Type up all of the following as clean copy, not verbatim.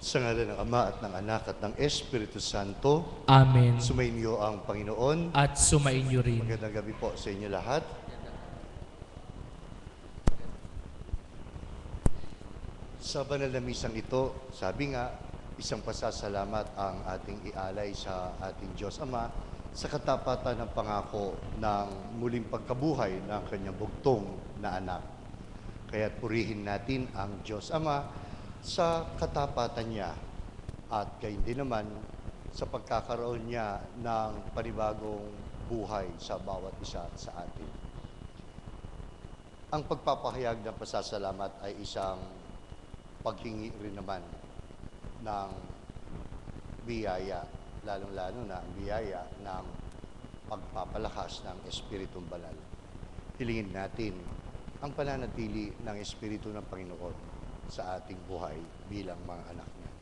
Sa ngalan ng Ama at ng Anak at ng Espiritu Santo, Amen. sumainyo ang Panginoon. At sumainyo rin. Magandang gabi po sa inyo lahat. Sa banal na misang ito, sabi nga, isang pasasalamat ang ating ialay sa ating Diyos Ama sa katapatan ng pangako ng muling pagkabuhay ng kanyang bugtong na anak. Kaya't purihin natin ang Diyos Ama sa katapatan niya at gayon din naman sa pagkakaroon niya ng panibagong buhay sa bawat isa sa atin. Ang pagpapahayag ng pasasalamat ay isang paghingi rin naman ng biyaya, lalong-lalo na ang biyaya ng pagpapalakas ng Espiritong Banal. Hilingin natin ang pananatili ng Espiritu ng Panginoon sa ating buhay bilang mga anak niya.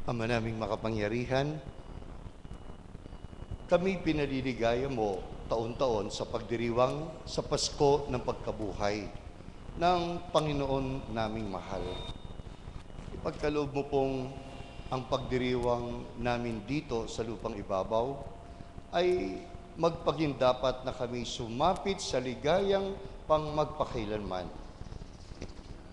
Ama naming makapangyarihan, kami pinaliligaya mo taon-taon sa pagdiriwang sa Pasko ng pagkabuhay ng Panginoon naming mahal. Ipagkaloob mo pong ang pagdiriwang namin dito sa lupang ibabaw ay magpagindapat na kami sumapit sa ligayang pangmagpakailanman.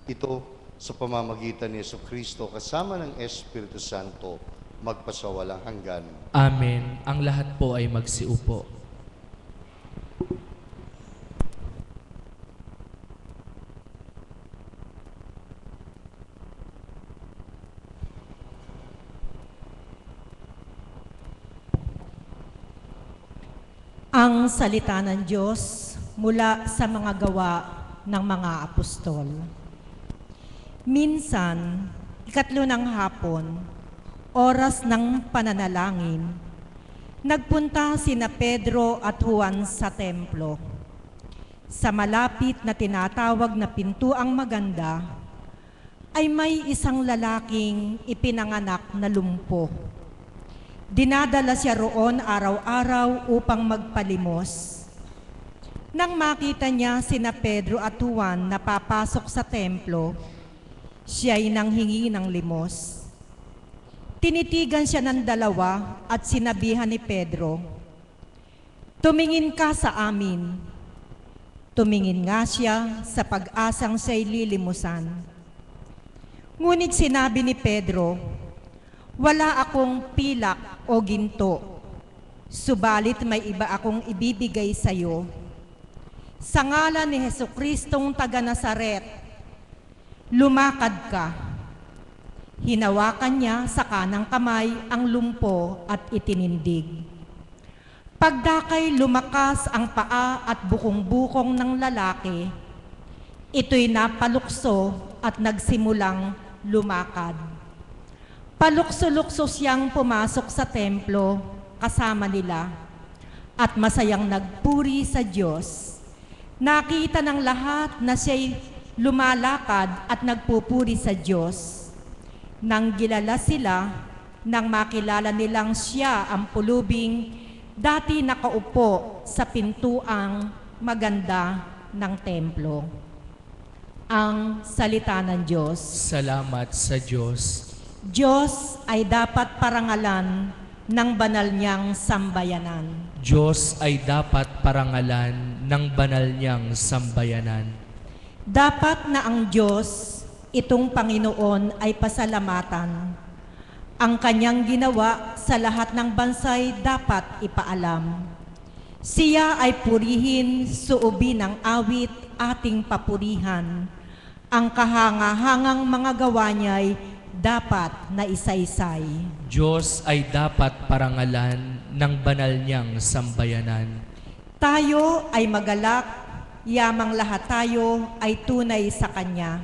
Ito sa pamamagitan ni Jesucristo kasama ng Espiritu Santo magpasawalang hanggan. Amen. Ang lahat po ay magsiupo. Ang salita ng Diyos mula sa mga gawa ng mga apostol. Minsan, 3 ng hapon, oras ng pananalangin, nagpunta sina Pedro at Juan sa templo. Sa malapit na tinatawag na Pintuang Maganda, ay may isang lalaking ipinanganak na lumpo. Dinadala siya roon araw-araw upang magpalimos. Nang makita niya sina Pedro at Juan na papasok sa templo, siya'y nanghingi ng limos. Tinitigan siya ng dalawa at sinabihan ni Pedro, "Tumingin ka sa amin." Tumingin nga siya sa pag-asang siya'y lilimusan. Ngunit sinabi ni Pedro, "Wala akong pilak o ginto, subalit may iba akong ibibigay sa iyo. Sa ngalan ni Jesucristong taga Nazaret, lumakad ka." Hinawakan niya sa kanang kamay ang lumpo at itinindig. Pagdakay lumakas ang paa at bukong-bukong ng lalaki, ito'y napalukso at nagsimulang lumakad. Palukso-lukso siyang pumasok sa templo kasama nila at masayang nagpuri sa Diyos. Nakita ng lahat na siya'y lumalakad at nagpupuri sa Diyos. Nang gilala sila, nang makilala nilang siya ang pulubing dati nakaupo sa pintuang maganda ng templo. Ang salita ng Diyos. Salamat sa Diyos. Diyos ay dapat parangalan ng banal niyang sambayanan. Diyos ay dapat parangalan ng banal niyang sambayanan. Dapat na ang Diyos, itong Panginoon, ay pasalamatan. Ang kanyang ginawa sa lahat ng bansay dapat ipaalam. Siya ay purihin, suubin ng awit, ating papurihan. Ang kahangahangang mga gawa niya'y dapat na isaysay. Diyos ay dapat parangalan ng banal niyang sambayanan. Tayo ay magalak, yamang lahat tayo ay tunay sa Kanya.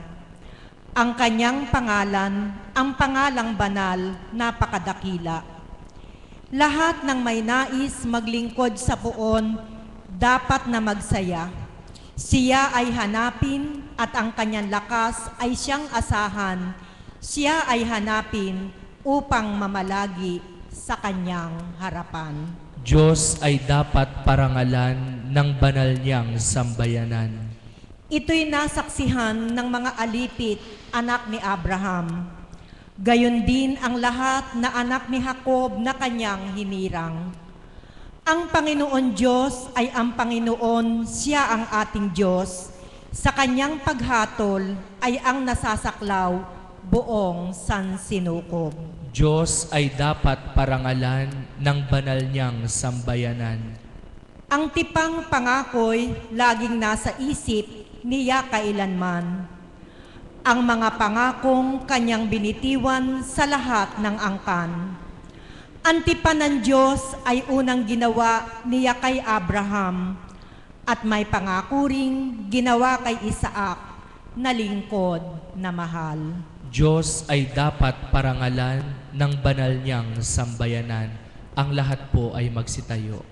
Ang Kanyang pangalan, ang pangalang banal, napakadakila. Lahat ng may nais maglingkod sa puon, dapat na magsaya. Siya ay hanapin at ang Kanyang lakas ay siyang asahan. Siya ay hanapin upang mamalagi sa Kanyang harapan. Diyos ay dapat parangalan ng banal niyang sambayanan. Ito'y nasaksihan ng mga alipit, anak ni Abraham. Gayon din ang lahat na anak ni Jacob na kanyang hinirang. Ang Panginoon Diyos ay ang Panginoon, siya ang ating Diyos. Sa kanyang paghatol ay ang nasasaklaw buong sansinukob. Diyos ay dapat parangalan ng banal niyang sambayanan. Ang tipang pangako'y laging nasa isip niya kailanman. Ang mga pangakong kanyang binitiwan sa lahat ng angkan. Ang tipan ng Diyos ay unang ginawa niya kay Abraham at may pangako ring ginawa kay Isaac na lingkod na mahal. Diyos ay dapat parangalan ng banal niyang sambayanan. Ang lahat po ay magsitayo.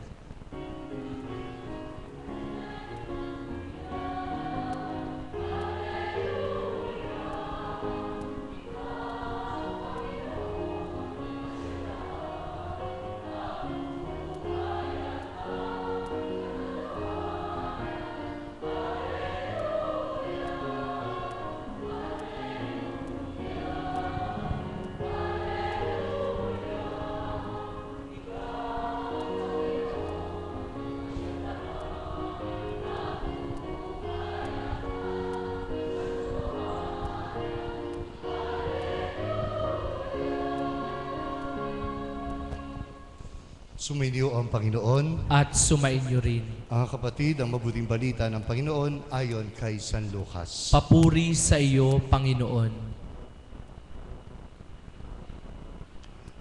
Sumainyo ang Panginoon. At sumainyo rin. Mga kapatid, ang mabuting balita ng Panginoon ayon kay San Lucas. Papuri sa iyo, Panginoon.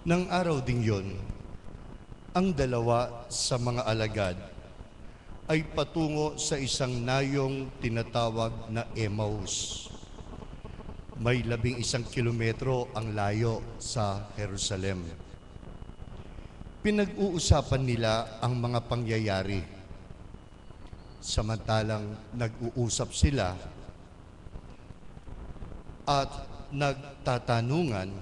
Nang araw ding yon, ang dalawa sa mga alagad ay patungo sa isang nayong tinatawag na Emmaus. May 11 kilometro ang layo sa Jerusalem. Pinag-uusapan nila ang mga pangyayari. Samantalang nag-uusap sila at nagtatanungan,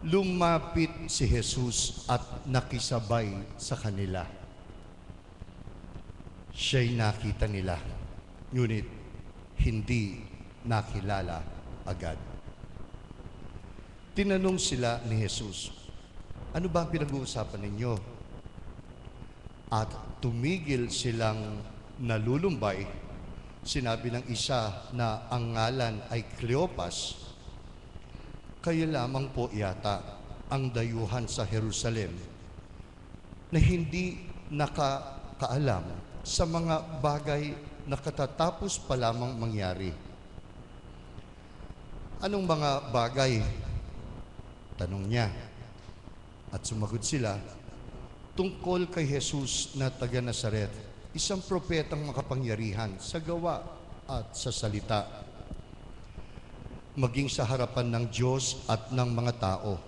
lumapit si Jesus at nakisabay sa kanila. Siya'y nakita nila, ngunit hindi nakilala agad. Tinanong sila ni Jesus, ano ba ang pinag-uusapan ninyo? At tumigil silang nalulumbay. Sinabi ng isa na ang ngalan ay Cleopas, kaya lamang po yata ang dayuhan sa Jerusalem na hindi nakakaalam sa mga bagay na katatapos pa lamang mangyari. Anong mga bagay? Tanong niya. At sumagot sila, tungkol kay Jesus na taga Nazaret, isang propetang makapangyarihan sa gawa at sa salita, maging sa harapan ng Diyos at ng mga tao.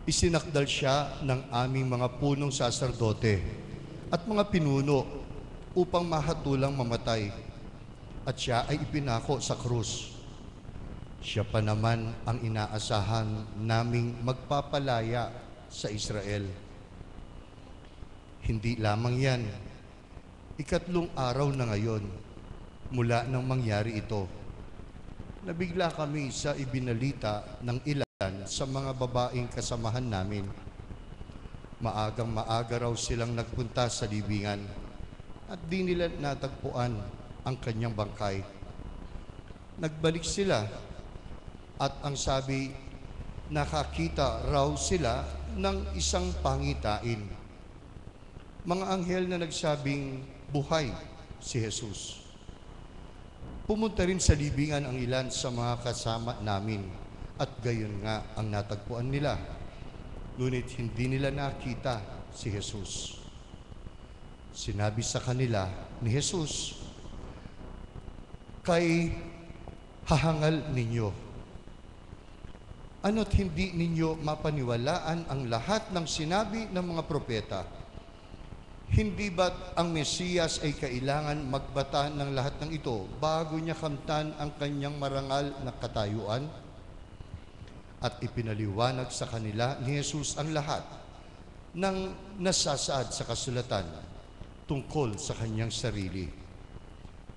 Isinakdal siya ng aming mga punong saserdote at mga pinuno upang mahatulang mamatay, at siya ay ipinako sa krus. Siya pa naman ang inaasahan naming magpapalaya sa Israel. Hindi lamang yan, 3 araw na ngayon mula nang mangyari ito, nabigla kami sa ibinalita ng ilan sa mga babaeng kasamahan namin. Maagang maaga raw silang nagpunta sa libingan at di nila natagpuan ang kanyang bangkay. Nagbalik sila at ang sabi, nakakita raw sila ng isang pangitain. Mga anghel na nagsabing, buhay si Jesus. Pumunta rin sa libingan ang ilan sa mga kasama namin at gayon nga ang natagpuan nila. Ngunit hindi nila nakita si Jesus. Sinabi sa kanila ni Jesus, kay hahangal ninyo. Ano't hindi ninyo mapaniwalaan ang lahat ng sinabi ng mga propeta? Hindi ba't ang Mesiyas ay kailangan magbata ng lahat ng ito bago niya kamtan ang kanyang marangal na katayuan? At ipinaliwanag sa kanila ni Jesus ang lahat ng nasasaad sa kasulatan tungkol sa kanyang sarili,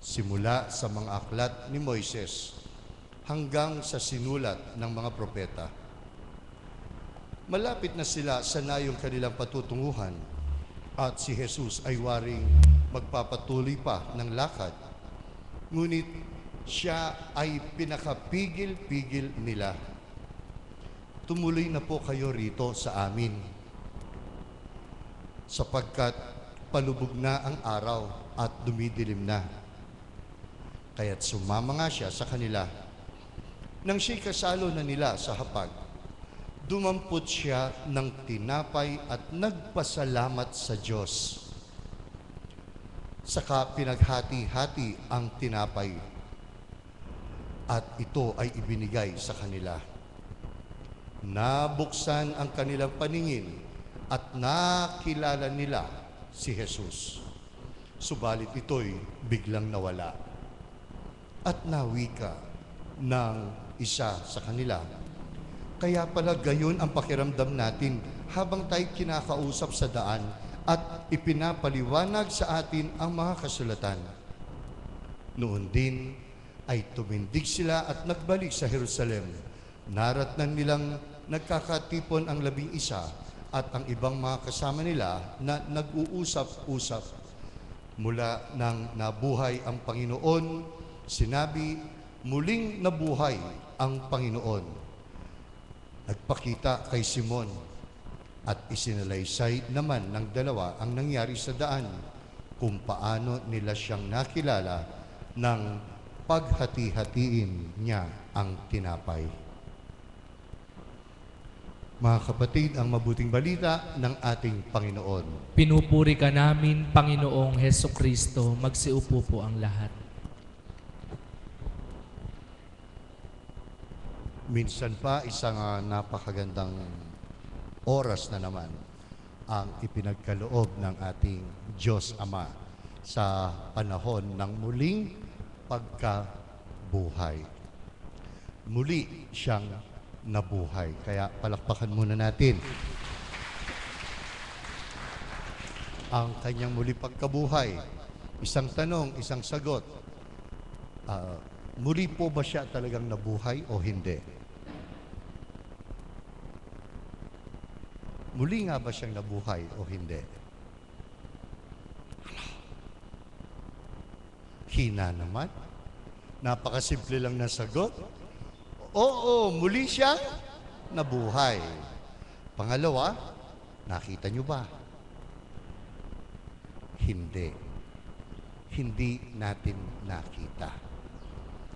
simula sa mga aklat ni Moises hanggang sa sinulat ng mga propeta. Malapit na sila sa nayong kanilang patutunguhan at si Jesus ay waring magpapatuloy pa ng lakad. Ngunit siya ay pinakapigil-pigil nila. Tumuloy na po kayo rito sa amin, sapagkat palubog na ang araw at dumidilim na. Kaya't sumama nga siya sa kanila. Nang siya'y kasalo na nila sa hapag, dumampot siya ng tinapay at nagpasalamat sa Diyos. Saka pinaghati-hati ang tinapay at ito ay ibinigay sa kanila. Nabuksan ang kanilang paningin at nakilala nila si Jesus. Subalit ito'y biglang nawala at nawika ng isa sa kanila. Kaya pala gayon ang pakiramdam natin habang tayo kinakausap sa daan at ipinapaliwanag sa atin ang mga kasulatan. Noon din ay tumindig sila at nagbalik sa Jerusalem. Naratnan nilang nagkakatipon ang 11 at ang ibang mga kasama nila na nag-uusap-usap. Mula nang nabuhay ang Panginoon, sinabi, muling nabuhay ang Panginoon. Nagpakita kay Simon At isinalaysay naman ng dalawa ang nangyari sa daan, kung paano nila siyang nakilala nang paghati-hatiin niya ang tinapay. Mga kapatid, ang mabuting balita ng ating Panginoon. Pinupuri ka namin, Panginoong Heso Kristo. Magsiupo po ang lahat. Minsan pa, isang napakagandang oras na naman ang ipinagkaloob ng ating Diyos Ama sa panahon ng muling pagkabuhay. Muli siyang nabuhay. Kaya palakpakan muna natin ang kanyang muli pagkabuhay. Isang tanong, isang sagot. Muli po ba siya talagang nabuhay o hindi? Muli nga ba siyang nabuhay o hindi? Hina naman. Napakasimple lang na sagot. Oo, muli siyang nabuhay. Pangalawa, nakita niyo ba? Hindi. Hindi natin nakita.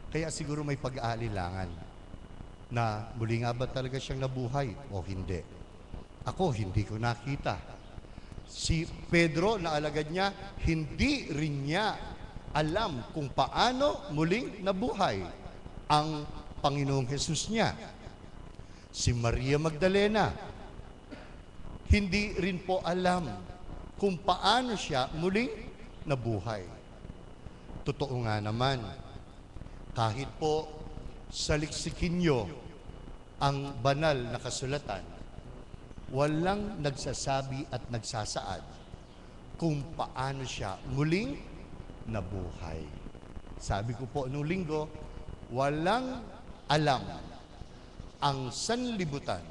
Kaya siguro may pag-aalilangan na muli nga ba talaga siyang nabuhay o hindi. Ako, hindi ko nakita. Si Pedro, na alagad niya, hindi rin niya alam kung paano muling nabuhay ang Panginoong Hesus niya. Si Maria Magdalena, hindi rin po alam kung paano siya muling nabuhay. Totoo nga naman, kahit po saliksikin niyo ang banal na kasulatan, walang nagsasabi at nagsasaad kung paano siya muling nabuhay. Sabi ko po nung linggo, walang alam ang sanlibutan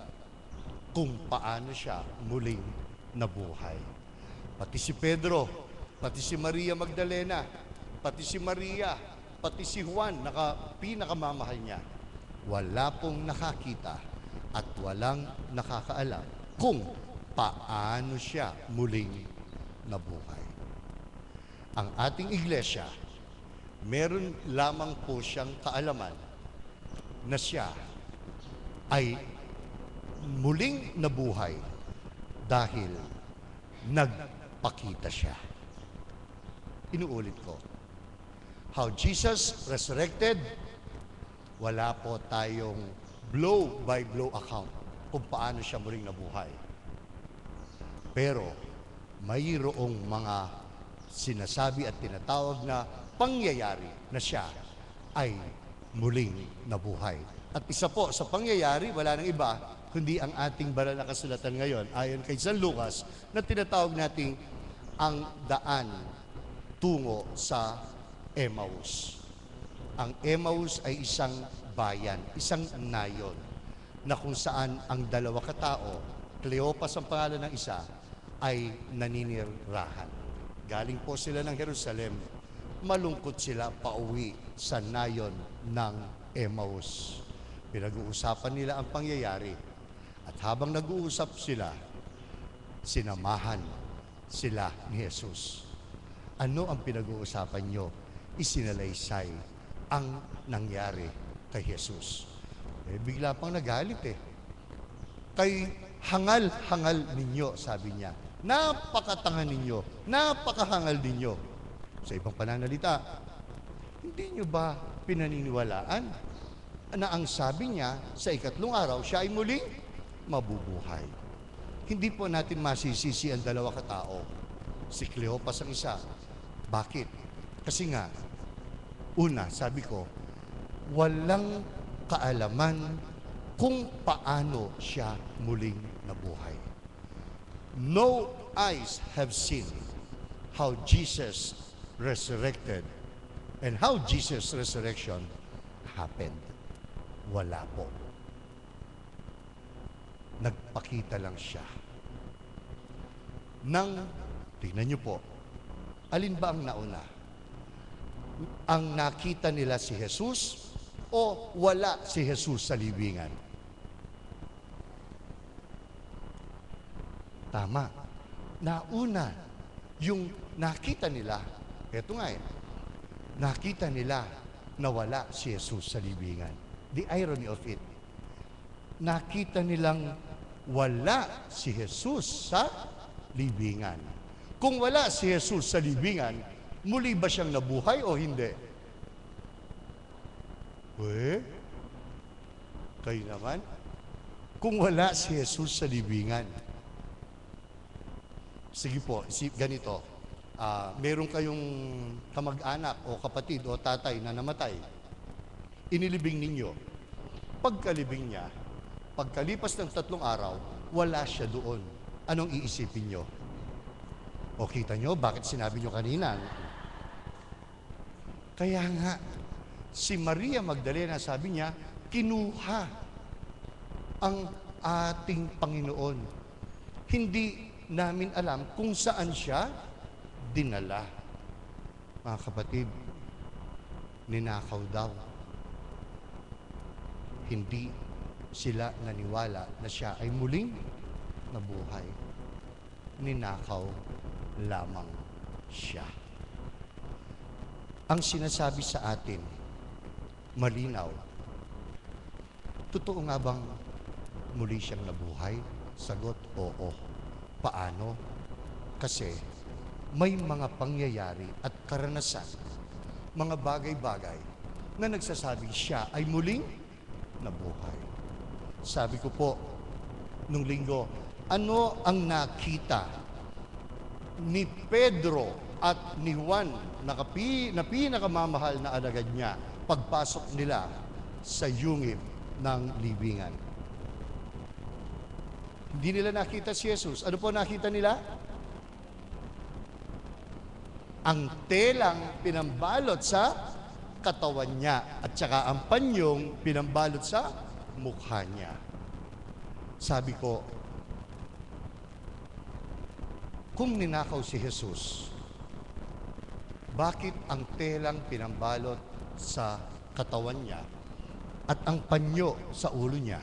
kung paano siya muling nabuhay. Pati si Pedro, pati si Maria Magdalena, pati si Maria, pati si Juan, pinakamamahal niya, wala pong nakakita at walang nakakaalam kung paano siya muling nabuhay. Ang ating iglesia, meron lamang po siyang kaalaman na siya ay muling nabuhay dahil nagpakita siya. Inuulit ko. How Jesus resurrected, wala po tayong blow-by-blow account kung paano siya muling nabuhay. Pero mayroong mga sinasabi at tinatawag na pangyayari na siya ay muling nabuhay. At isa po sa pangyayari, wala nang iba, kundi ang ating banal na kasulatan ngayon, ayon kay San Lucas, na tinatawag nating ang daan tungo sa Emmaus. Ang Emmaus ay isang bayan, isang nayon, na kung saan ang dalawa katao, Cleopas ang pangalan ng isa, ay naninirahan. Galing po sila ng Jerusalem, malungkot sila pauwi sa nayon ng Emmaus. Pinag-uusapan nila ang pangyayari. At habang nag-uusap sila, sinamahan sila ni Jesus. Ano ang pinag-uusapan nyo? Isinalaysay ang nangyari kay Jesus. Bigla pang nagalit Kay hangal-hangal ninyo, sabi niya. Napakatanga ninyo, napakahangal ninyo. Sa ibang pananalita, hindi nyo ba pinaniniwalaan na ang sabi niya sa ikatlong araw, siya ay muling mabubuhay? Hindi po natin masisisi ang dalawa katao. Si Cleopas ang isa. Bakit? Kasi nga, una, sabi ko, walang kaalaman kung paano siya muling nabuhay. No eyes have seen how Jesus resurrected and how Jesus' resurrection happened. Wala po. Nagpakita lang siya. Tingnan niyo po, alin ba ang nauna? Ang nakita nila si Jesus o wala si Jesus sa libingan? Tama. Nauna, yung nakita nila, eto nga nakita nila na wala si Jesus sa libingan. The irony of it. Nakita nilang wala si Jesus sa libingan. Kung wala si Jesus sa libingan, muli ba siyang nabuhay o hindi? Kayo naman? Kung wala si Jesus sa libingan. Sige po, ganito. Meron kayong kamag-anak o kapatid o tatay na namatay. Inilibing ninyo. Pagkalibing niya, pagkalipas ng 3 araw, wala siya doon. Anong iisipin nyo? O kita nyo, bakit sinabi nyo kanina? Kaya nga, si Maria Magdalena, sabi niya, kinuha ang ating Panginoon. Hindi namin alam kung saan siya dinala. Mga kapatid, ninakaw daw. Hindi sila naniwala na siya ay muling nabuhay. Ninakaw lamang siya. Ang sinasabi sa atin, malinaw. Totoo nga bang muli siyang nabuhay? Sagot, oo. Paano? Kasi may mga pangyayari at karanasan, mga bagay-bagay na nagsasabing siya ay muling nabuhay. Sabi ko po, nung linggo, ano ang nakita ni Pedro at ni Juan na pinakamamahal na alagad niya pagpasok nila sa yungib ng libingan? Hindi nila nakita si Jesus. Ano po nakita nila? Ang telang pinambalot sa katawan niya at saka ang panyong pinambalot sa mukha niya. Sabi ko, kung ninakaw si Jesus, bakit ang telang pinambalot sa katawan niya at ang panyo sa ulo niya,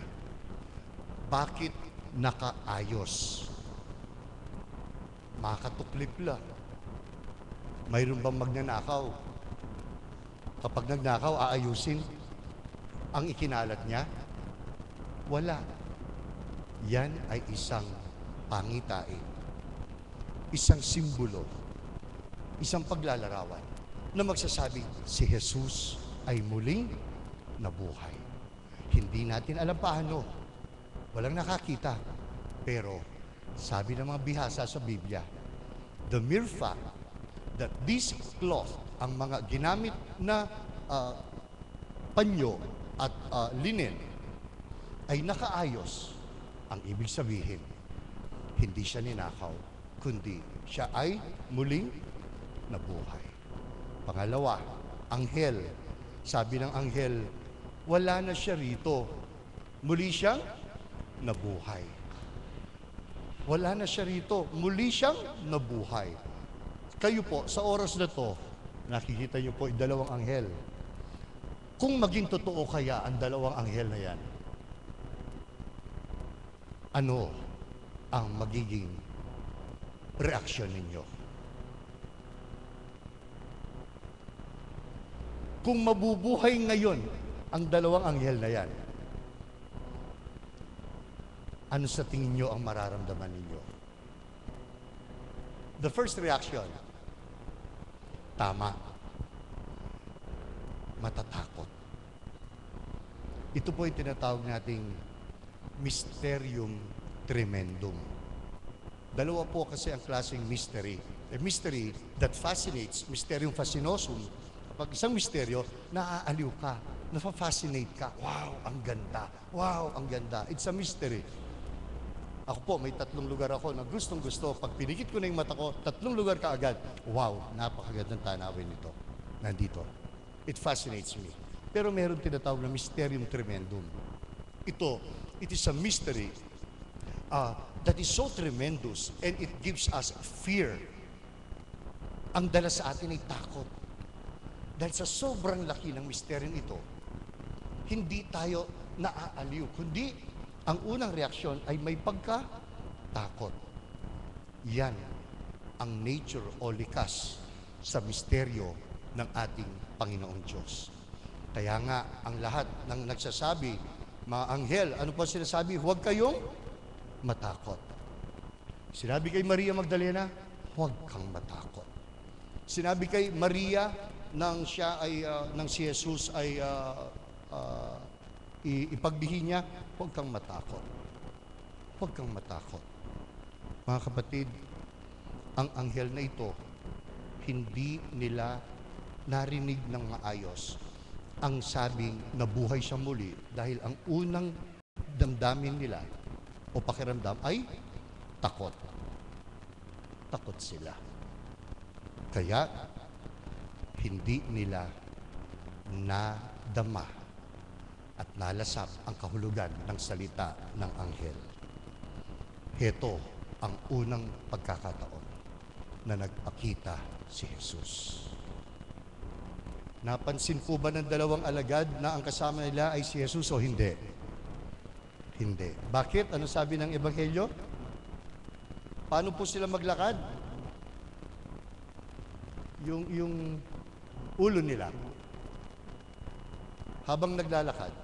bakit nakaayos? Makatuklip lang. Mayroon bang magnanakaw? Kapag nagnakaw, aayusin ang ikinalat niya? Wala. Yan ay isang pangitain, isang simbolo, isang paglalarawan na magsasabing si Jesus ay muling nabuhay. Hindi natin alam paano. Walang nakakita. Pero sabi ng mga bihasa sa Biblia, the mere fact that this cloth, ang mga ginamit na panyo at linen, ay nakaayos, ang ibig sabihin, hindi siya ninakaw, kundi siya ay muling nabuhay. Pangalawa, anghel. Sabi ng anghel, wala na siya rito. Muli siyang nabuhay. Wala na siya rito. Muli siyang nabuhay. Kayo po, sa oras na to, nakikita niyo po yung 2 anghel. Kung maging totoo kaya ang 2 anghel na yan, ano ang magiging reaksyon ninyo? Kung mabubuhay ngayon ang 2 anghel na yan, ano sa tingin nyo ang mararamdaman ninyo? The first reaction, tama, matatakot. Ito po yung tinatawag nating mysterium tremendum. 2 po kasi ang klaseng mystery. A mystery that fascinates, mysterium fascinosum. Kapag isang misteryo, naaaliw ka, nafa-fascinate ka. Wow, ang ganda. Wow, ang ganda. It's a mystery. Ako po, may 3 lugar ako na gustong-gusto. Pag pinikit ko na yung mata ko, 3 lugar ka agad. Wow, napakagandang tanawin nito. Nandito. It fascinates me. Pero meron tinatawag na mysterium tremendum. It is a mystery that is so tremendous and it gives us fear. Ang dala sa atin ay takot. Dahil sa sobrang laki ng misteryong ito, hindi tayo naaaliw, kundi ang unang reaksyon ay may pagkatakot. Yan ang nature o likas sa misteryo ng ating Panginoong Diyos. Kaya nga, ang lahat ng nagsasabi, mga anghel, ano pa sinasabi? Huwag kayong matakot. Sinabi kay Maria Magdalena, huwag kang matakot. Sinabi kay Maria nang si Jesus ay ipagdihi niya, huwag kang matakot. Huwag kang matakot. Mga kapatid, ang anghel na ito, hindi nila narinig ng maayos ang sabing nabuhay siya muli dahil ang unang damdamin nila o pakiramdam ay takot. Takot sila. Kaya, hindi nila nadama at nalasap ang kahulugan ng salita ng anghel. Heto ang unang pagkakataon na nagpakita si Jesus. Napansin po ba ng dalawang alagad na ang kasama nila ay si Jesus o hindi? Hindi. Bakit? Ano sabi ng Ebanghelyo? Paano po sila maglakad? Yung ulo nila habang naglalakad.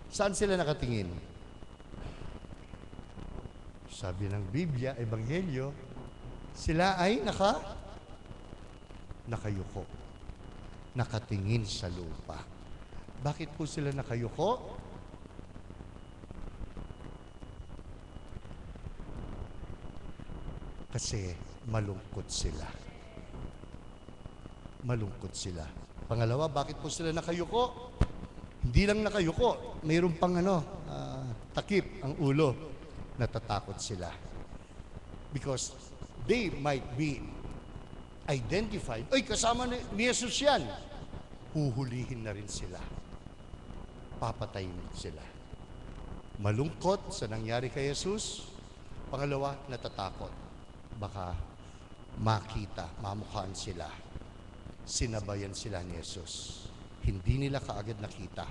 Saan sila nakatingin? Sabi ng Biblia, Ebanghelyo, sila ay nakayuko. Nakatingin sa lupa. Bakit po sila nakayuko? Kasi malungkot sila. Malungkot sila. Pangalawa, bakit po sila nakayuko? Hindi lang nakayuko, mayroon pang takip ang ulo. Natatakot sila. Because they might be identified. Ay, kasama ni Jesus yan. Huhulihin na rin sila. Papatayin sila. Malungkot sa nangyari kay Jesus. Pangalawa, natatakot. Baka makita, mamukhaan sila. Sinabayan sila ni Jesus. Hindi nila kaagad nakita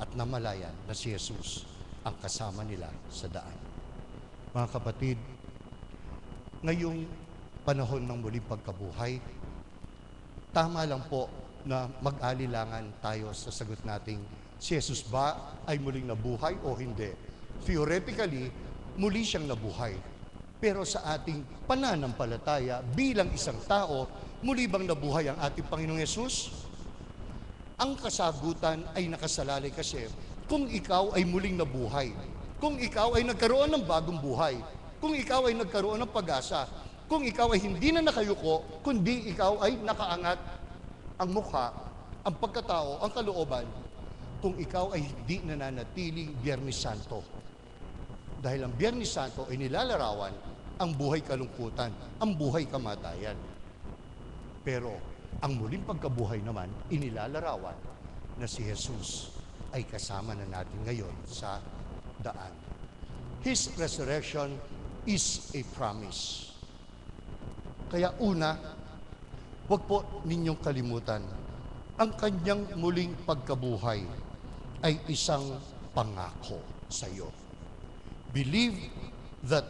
at namalayan na si Jesus ang kasama nila sa daan. Mga kapatid, ngayong panahon ng muling pagkabuhay, tama lang po na mag-alilangan tayo sa sagot nating si Jesus ba ay muling nabuhay o hindi. Theoretically, muli siyang nabuhay. Pero sa ating pananampalataya bilang isang tao, muli bang nabuhay ang ating Panginoong Yesus? Ang kasagutan ay nakasalalay kasi kung ikaw ay muling nabuhay, kung ikaw ay nagkaroon ng bagong buhay, kung ikaw ay nagkaroon ng pag-asa, kung ikaw ay hindi na nakayuko, kundi ikaw ay nakaangat ang mukha, ang pagkatao, ang kalooban, kung ikaw ay hindi nananatiling Biyernes Santo. Dahil ang Biyernes Santo ay nilalarawan ang buhay kalungkutan, ang buhay kamatayan. Pero ang muling pagkabuhay naman, inilalarawan na si Jesus ay kasama na natin ngayon sa daan. His resurrection is a promise. Kaya una, huwag po ninyong kalimutan, ang kanyang muling pagkabuhay ay isang pangako sa iyo. Believe that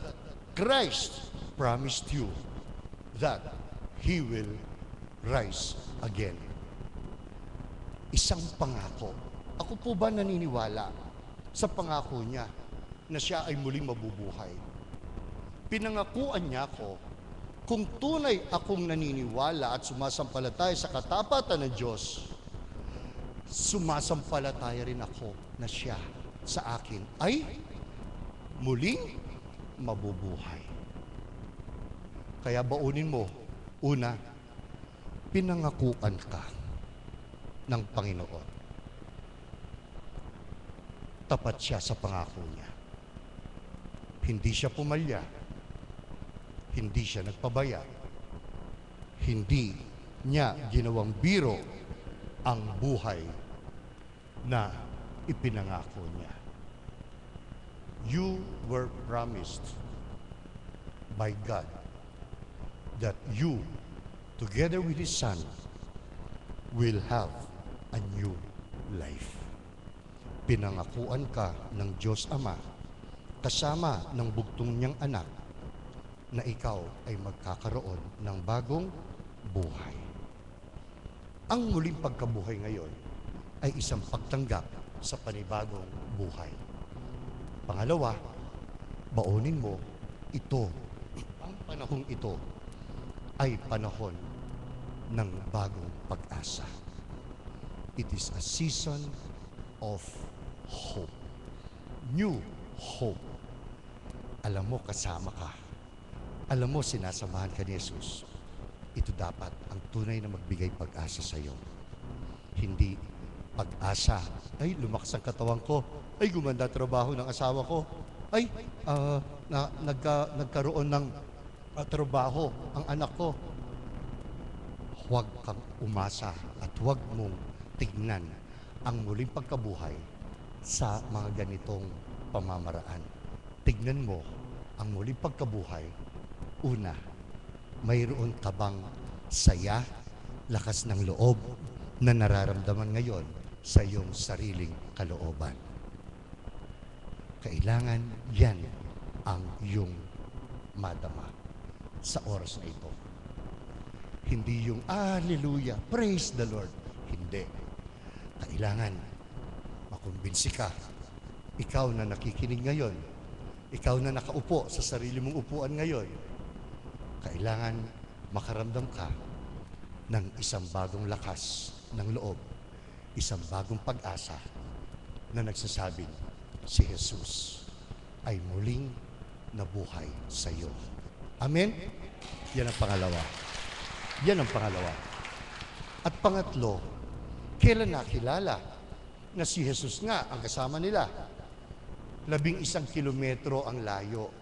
Christ promised you that He will rise again. Isang pangako. Ako po ba naniniwala sa pangako niya na siya ay muling mabubuhay? Pinangakuan niya ako, kung tunay akong naniniwala at sumasampalataya sa katapatan ng Diyos, sumasampalataya rin ako na siya sa akin ay muling mabubuhay. Kaya baunin mo, una, pinangakuan ka ng Panginoon. Tapat siya sa pangako niya. Hindi siya pumalya. Hindi siya nagpabaya. Hindi niya ginawang biro ang buhay na ipinangako niya. You were promised by God that you, together with His Son, will have a new life. Pinangakuan ka ng Diyos Ama kasama ng bugtong niyang anak, na ikaw ay magkakaroon ng bagong buhay. Ang muling pagkabuhay ngayon ay isang pagtanggap sa panibagong buhay. Pangalawa, baunin mo ito. Ang panahong ito ay panahon ng bagong pag-asa. It is a season of hope. New hope. Alam mo, kasama ka. Alam mo, sinasamahan ka ni Jesus. Ito dapat ang tunay na magbigay pag-asa sa iyo. Hindi pag-asa. Ay, lumakas ang katawan ko. Ay, gumanda trabaho ng asawa ko. Ay, nagkaroon ng trabaho ang anak ko. Huwag kang umasa at huwag mong tignan ang muling pagkabuhay sa mga ganitong pamamaraan. Tignan mo ang muling pagkabuhay. Una, mayroon ka bang saya, lakas ng loob na nararamdaman ngayon sa iyong sariling kalooban? Kailangan yan ang iyong madama sa oras na ito. Hindi yung, hallelujah, praise the Lord. Hindi. Kailangan makumbinsi ka. Ikaw na nakikinig ngayon, ikaw na nakaupo sa sarili mong upuan ngayon, kailangan makaramdam ka ng isang bagong lakas ng loob, isang bagong pag-asa na nagsasabing si Jesus ay muling nabuhay sa iyo. Amen? Yan ang pangalawa. Yan ang pangalawa. At pangatlo, kailan nakilala na si Jesus nga ang kasama nila? 11 kilometro ang layo.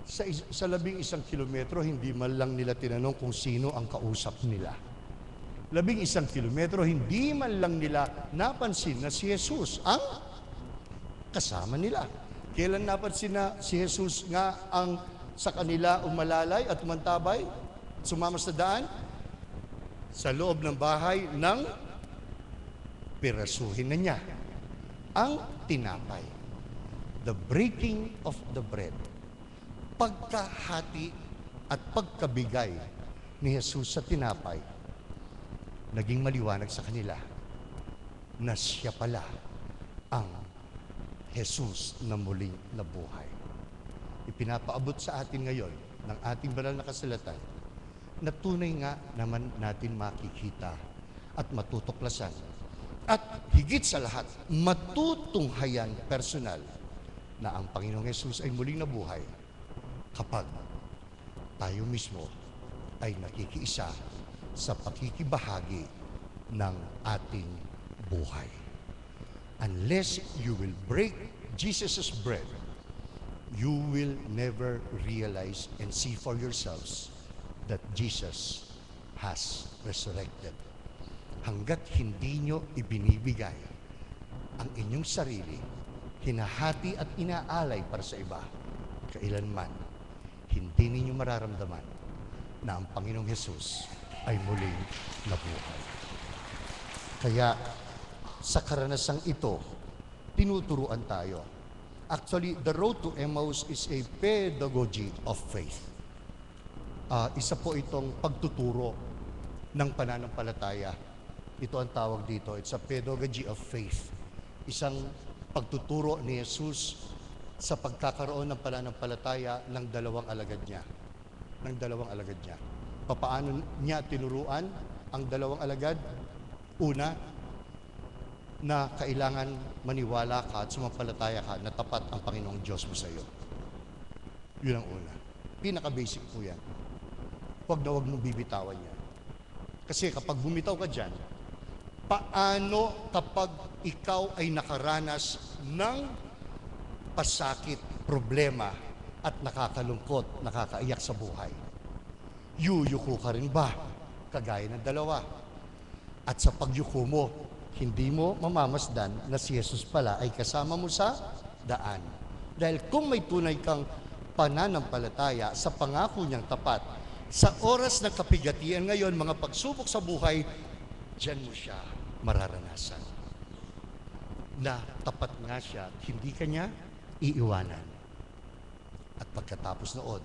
Sa 11 kilometro, hindi man lang nila tinanong kung sino ang kausap nila. 11 kilometro, hindi man lang nila napansin na si Jesus ang kasama nila. Kailan napansin na si Jesus nga ang sa kanila umalalay at umantabay, sumama sa daan? Sa loob ng bahay ng pirasuhin na niya ang tinapay. The breaking of the bread. Pagkahati at pagkabigay ni Jesus sa tinapay, naging maliwanag sa kanila na siya pala ang Jesus na muling nabuhay. Ipinapaabot sa atin ngayon ng ating banal na kasulatan na tunay nga naman natin makikita at matutuklasan at higit sa lahat matutunghayan personal na ang Panginoong Jesus ay muling nabuhay kapag tayo mismo ay nakikiisa sa pakikibahagi ng ating buhay. Unless you will break Jesus' bread, you will never realize and see for yourselves that Jesus has resurrected. Hanggat hindi nyo ibinibigay ang inyong sarili, hinahati at inaalay para sa iba, kailanman hindi ninyo mararamdaman na ang Panginoong Jesus ay muling nabuhay. Kaya sa karanasang ito, tinuturuan tayo. Actually, the road to Emmaus is a pedagogy of faith. Isa po itong pagtuturo ng pananampalataya. Ito ang tawag dito. It's a pedagogy of faith. Isang pagtuturo ni Jesus sa pagkakaroon ng pananampalataya ng dalawang alagad niya. Papaano niya tinuruan ang dalawang alagad? Una, na kailangan maniwala ka at sumampalataya ka na tapat ang Panginoong Diyos mo sa iyo. Yun ang una. Pinaka-basic po yan. Huwag mong bibitawan yan. Kasi kapag bumitaw ka dyan, paano kapag ikaw ay nakaranas ng pasakit, problema, at nakakalungkot, nakakaiyak sa buhay? Yuyuko ka rin ba? Kagaya ng dalawa. At sa pagyuko mo, hindi mo mamamasdan na si Jesus pala ay kasama mo sa daan. Dahil kung may tunay kang pananampalataya sa pangako niyang tapat, sa oras ng kapigatian ngayon, mga pagsubok sa buhay, diyan mo siya mararanasan. Na tapat nga siya, hindi ka niya iiwanan. At pagkatapos noon,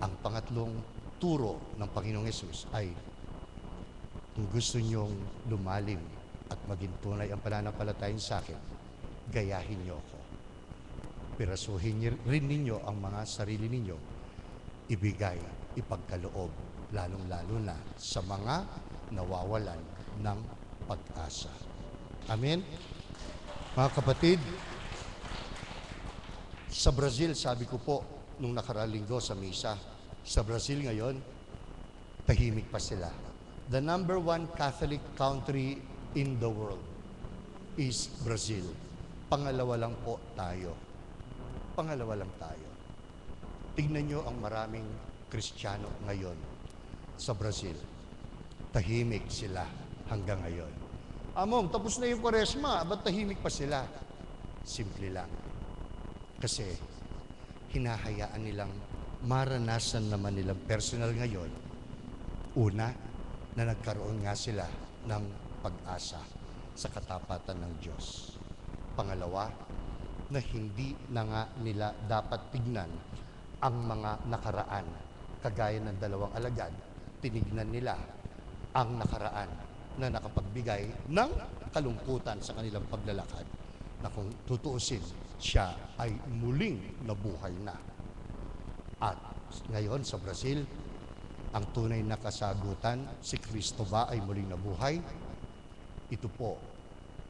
ang pangatlong turo ng Panginoong Yesus ay kung gusto niyong lumalim at maging tunay ang pananampalataya sa akin, gayahin niyo ako. Pirasuhin rin ninyo ang mga sarili ninyo, ibigay, ipagkaloob, lalong-lalo na sa mga nawawalan ng pag-asa. Amen? Mga kapatid, sa Brazil, sabi ko po, nung nakaraang linggo sa misa, sa Brazil ngayon, tahimik pa sila. The number 1 Catholic country in the world is Brazil. Pangalawa lang po tayo. Pangalawa lang tayo. Tignan nyo ang maraming Kristiyano ngayon sa Brazil. Tahimik sila hanggang ngayon. Among, tapos na yung Kwaresma, ba't tahimik pa sila? Simple lang. Kasi hinahayaan nilang maranasan naman nilang personal ngayon. Una, na nagkaroon nga sila ng pag-asa sa katapatan ng Diyos. Pangalawa, na hindi na nga nila dapat tignan ang mga nakaraan. Kagaya ng dalawang alagad, tinignan nila ang nakaraan na nakapagbigay ng kalungkutan sa kanilang paglalakad, na kung tutuusin, siya ay muling nabuhay na. At ngayon sa Brazil, ang tunay na kasagutan, si Kristo ba ay muling nabuhay? Ito po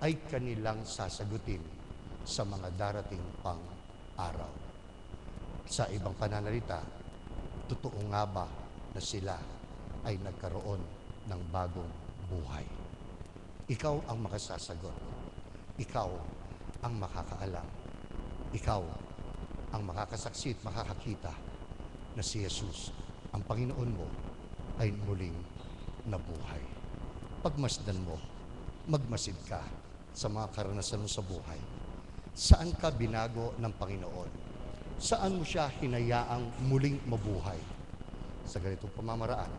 ay kanilang sasagutin sa mga darating pang araw. Sa ibang pananalita, totoo nga ba na sila ay nagkaroon ng bagong buhay? Ikaw ang makasasagot. Ikaw ang makakaalam. Ikaw ang makakasaksi at makakakita na si Jesus, ang Panginoon mo, ay muling nabuhay. Pagmasdan mo, magmasid ka sa mga karanasan mo sa buhay. Saan ka binago ng Panginoon? Saan mo siya hinayaang muling mabuhay? Sa ganitong pamamaraan,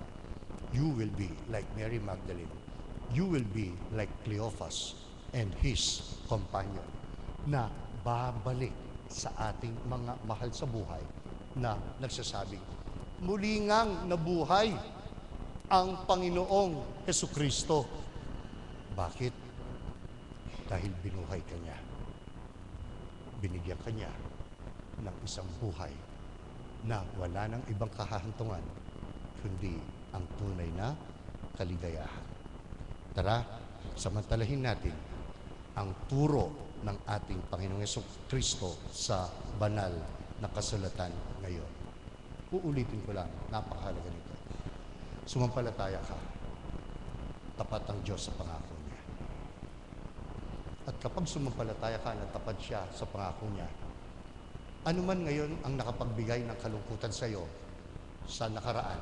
you will be like Mary Magdalene. You will be like Cleophas and his companion, na babalik sa ating mga mahal sa buhay na nagsasabing, muli ngang nabuhay ang Panginoong Hesukristo. Bakit? Dahil binuhay ka niya. Binigyan ka niya ng isang buhay na wala ng ibang kahahantungan kundi ang tunay na kaligayahan. Tara, samantalahin natin ang turo ng ating Panginoong Hesukristo sa banal na kasulatan ngayon. Uulitin ko lang, napakahalaga nito. Sumampalataya ka, tapat ang Diyos sa pangako niya. At kapag sumampalataya ka na tapat siya sa pangako niya, ano man ngayon ang nakapagbigay ng kalungkutan sa iyo sa nakaraan,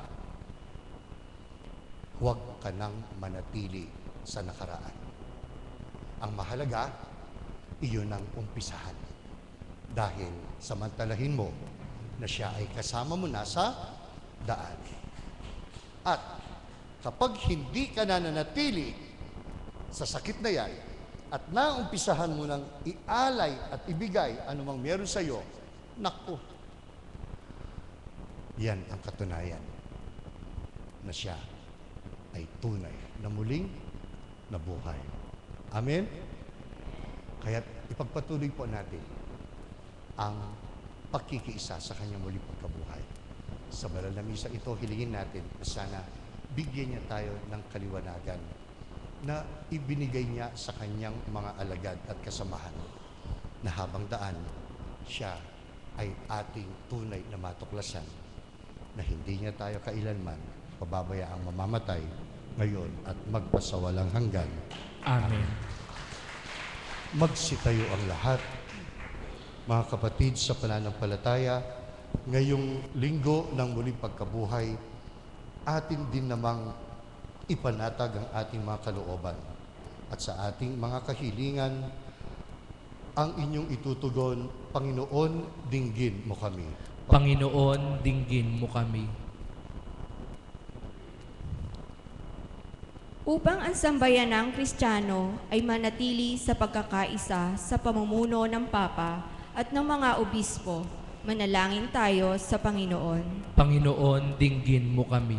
huwag ka nang manatili sa nakaraan. Ang mahalaga, iyon ang umpisahan. Dahil samantalahin mo na siya ay kasama mo na sa daan. At kapag hindi ka na nanatili sa sakit na yan, at naumpisahan mo ng ialay at ibigay anumang meron sa iyo, naku, yan ang katunayan na siya ay tunay na muling nabuhay. Amen? Kaya ipagpatuloy po natin ang pagkikiisa sa kanyang muling pagkabuhay. Sa banal na misa ito, hilingin natin na sana bigyan niya tayo ng kaliwanagan na ibinigay niya sa kanyang mga alagad at kasamahan, na habang daan siya ay ating tunay na matuklasan, na hindi niya tayo kailanman pababayaang mamamatay ngayon at magpasawalang hanggan. Amen. Magsitayo ang lahat. Mga kapatid sa pananampalataya, ngayong linggo ng muling pagkabuhay, atin din namang ipanatag ang ating mga kalooban at sa ating mga kahilingan ang inyong itutugon. Panginoon, dinggin mo kami. Panginoon, dinggin mo kami. Upang ang sambayanang Kristiyano ay manatili sa pagkakaisa sa pamumuno ng Papa at ng mga obispo, manalangin tayo sa Panginoon. Panginoon, dinggin mo kami.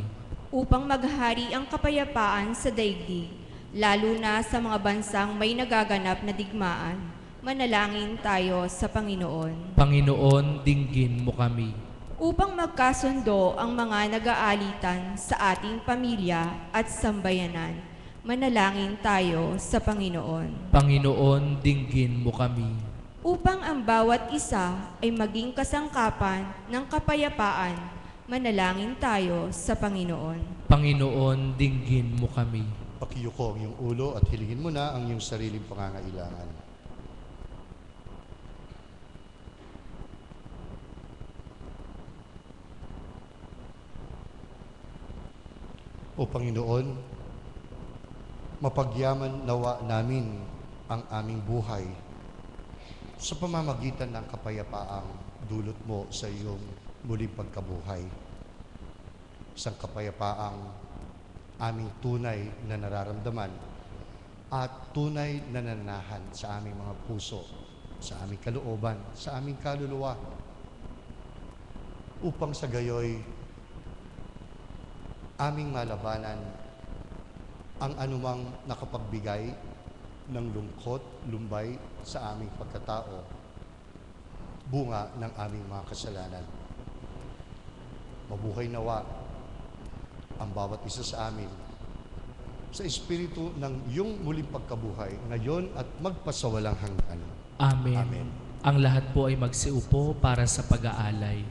Upang maghari ang kapayapaan sa daigdig, lalo na sa mga bansang may nagaganap na digmaan, manalangin tayo sa Panginoon. Panginoon, dinggin mo kami. Upang magkasundo ang mga nag-aalitan sa ating pamilya at sambayanan, manalangin tayo sa Panginoon. Panginoon, dinggin mo kami. Upang ang bawat isa ay maging kasangkapan ng kapayapaan, manalangin tayo sa Panginoon. Panginoon, dinggin mo kami. Pakiyuko ang iyong ulo at hilingin mo na ang iyong sariling pangangailangan. O Panginoon, mapagyaman nawa namin ang aming buhay sa pamamagitan ng kapayapaang dulot mo sa iyong muling pagkabuhay. Isang kapayapaang aming tunay na nararamdaman at tunay na nananahan sa aming mga puso, sa aming kalooban, sa aming kaluluwa, upang sa gayoy aming malabanan ang anumang nakapagbigay ng lungkot, lumbay sa aming pagkatao, bunga ng aming mga kasalanan. Mabuhay nawa ang bawat isa sa amin sa espiritu ng iyong muling pagkabuhay ngayon at magpasawalang hanggan. Amen. Amen. Ang lahat po ay magsiupo para sa pag-aalay.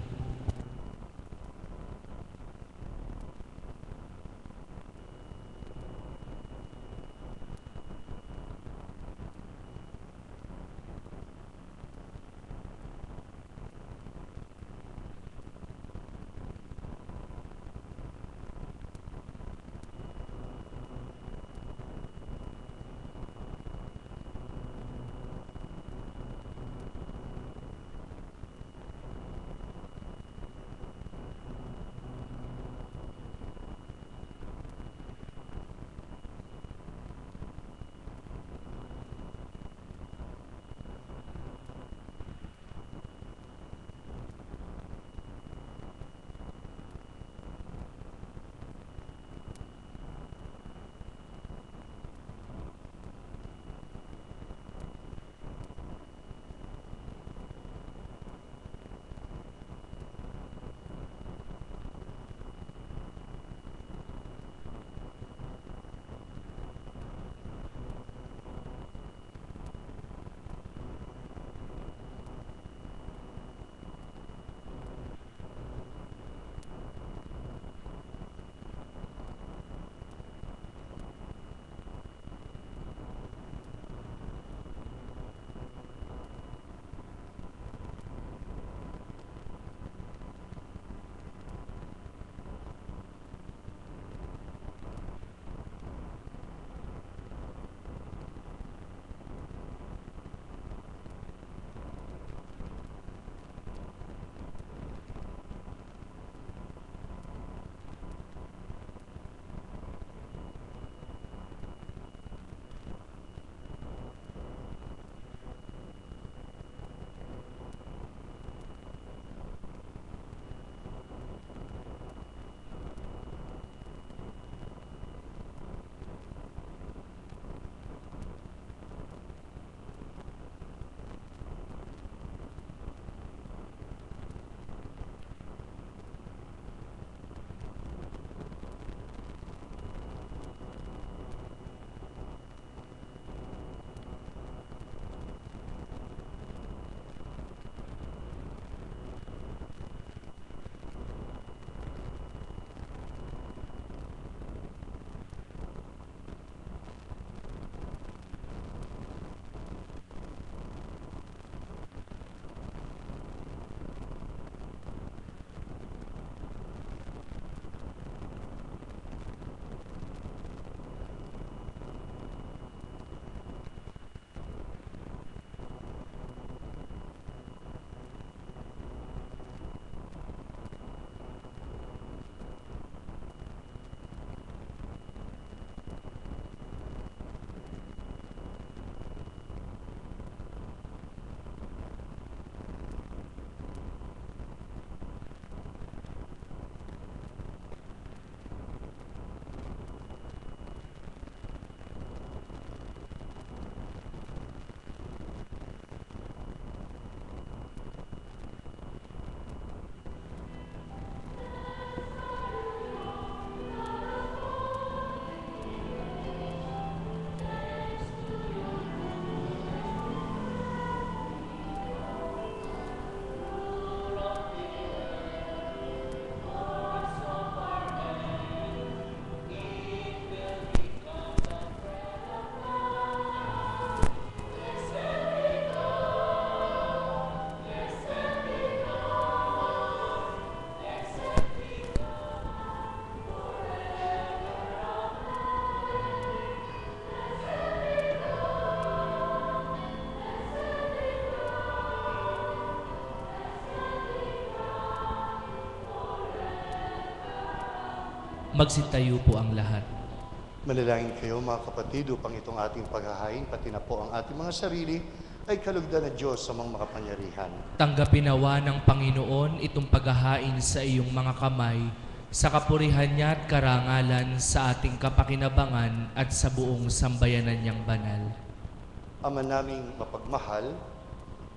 Magsitayo po ang lahat. Manalangin kayo mga kapatid upang itong ating paghahain, pati na po ang ating mga sarili, ay kalugdan ng Diyos sa mga makapangyarihan. Tanggapin nawa ng Panginoon itong paghahain sa iyong mga kamay, sa kapurihan niya at karangalan sa ating kapakinabangan at sa buong sambayanan niyang banal. Ama naming mapagmahal,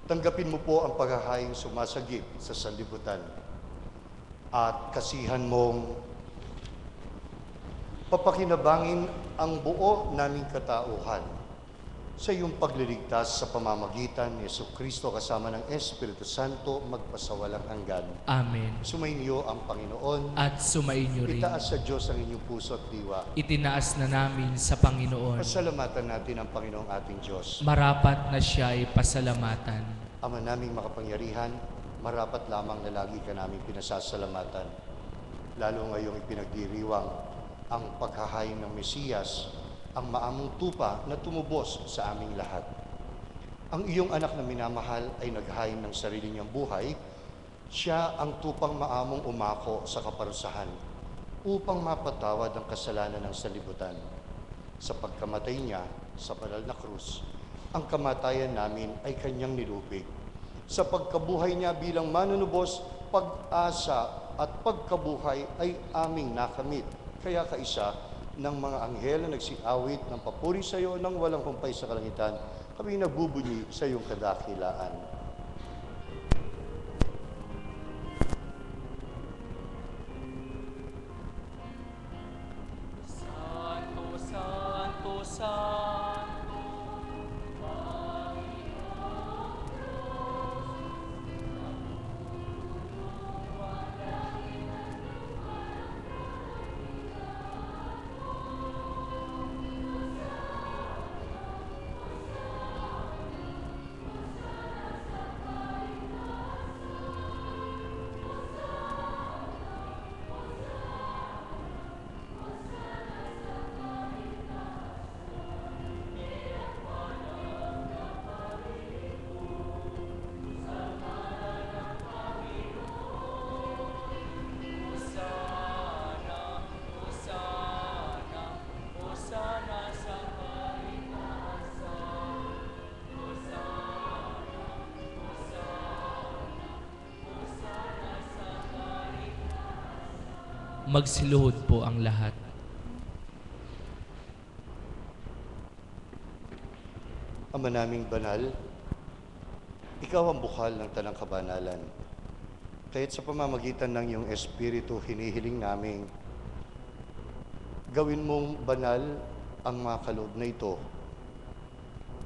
tanggapin mo po ang paghahaing sumasagip sa sanlibutan at kasihan mong papakinabangin ang buo naming katauhan sa iyong pagliligtas sa pamamagitan ni Jesucristo kasama ng Espiritu Santo magpasawalang hanggan. Amen. Sumainyo ang Panginoon. At sumainyo rin. Itaas sa Diyos ang inyong puso at diwa. Itinaas na namin sa Panginoon. Pasalamatan natin ang Panginoong ating Diyos. Marapat na siya ay pasalamatan. Ama naming makapangyarihan, marapat lamang na lagi ka namin pinasasalamatan. Lalo ngayong ipinagdiriwang ang paghahain ng Mesiyas, ang maamong tupa na tumubos sa aming lahat. Ang iyong anak na minamahal ay naghain ng sarili niyang buhay. Siya ang tupang maamong umako sa kaparusahan upang mapatawad ang kasalanan ng sanlibutan. Sa pagkamatay niya sa banal na krus, ang kamatayan namin ay kanyang nilubig. Sa pagkabuhay niya bilang manunubos, pag-asa at pagkabuhay ay aming nakamit. Kaya kaisa ng mga anghel na nagsiawit ng papuri sa iyo nang walang humpay sa kalangitan, kami nagbubunyi sa iyong kadakilaan. Santo, Santo, Santo, magsiluhod po ang lahat. Ama naming banal, ikaw ang bukal ng tanang kabanalan. Kaya't sa pamamagitan ng iyong Espiritu, hinihiling naming gawin mong banal ang mga kaloob na ito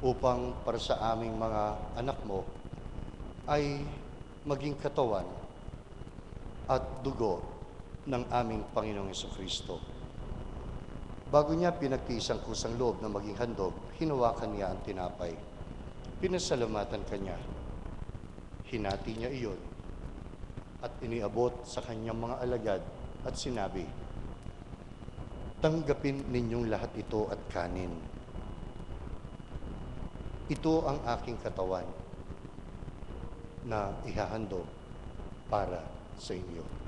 upang para sa aming mga anak mo ay maging katawan at dugo ng aming Panginoong Jesucristo. Bago niya pinagtiis ang kusang loob na maging handog, hinawakan niya ang tinapay. Pinasalamatan kanya. Hinati niya iyon at iniabot sa kanyang mga alagad at sinabi, "Tanggapin ninyong lahat ito at kanin. Ito ang aking katawan na ihahandog para sa inyo."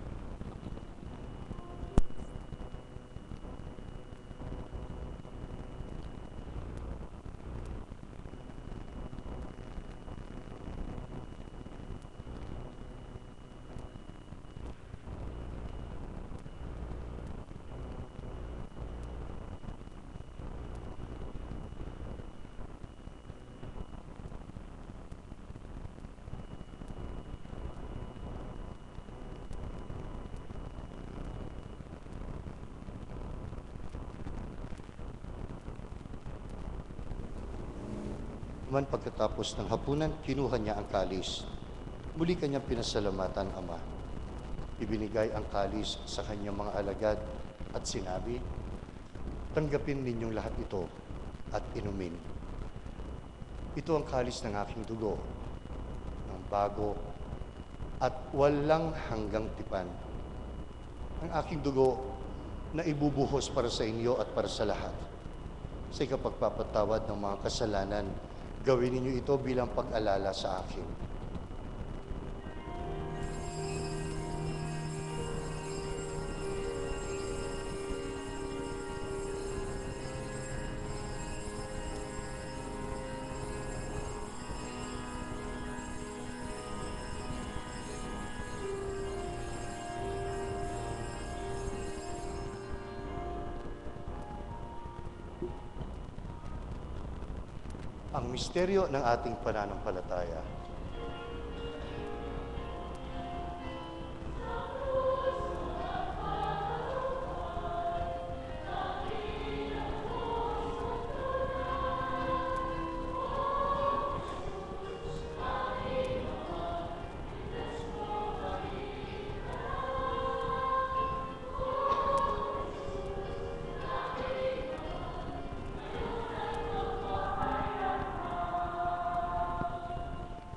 Man pagkatapos ng hapunan, kinuha niya ang kalis. Muli kanyang pinasalamatan, Ama. Ibinigay ang kalis sa kanyang mga alagad at sinabi, "Tanggapin ninyong lahat ito at inumin. Ito ang kalis ng aking dugo, ng bago at walang hanggang tipan. Ang aking dugo na ibubuhos para sa inyo at para sa lahat. Sa ikapagpapatawad ng mga kasalanan, gawin ninyo ito bilang pag-alala sa akin." ang misteryo ng ating pananampalataya.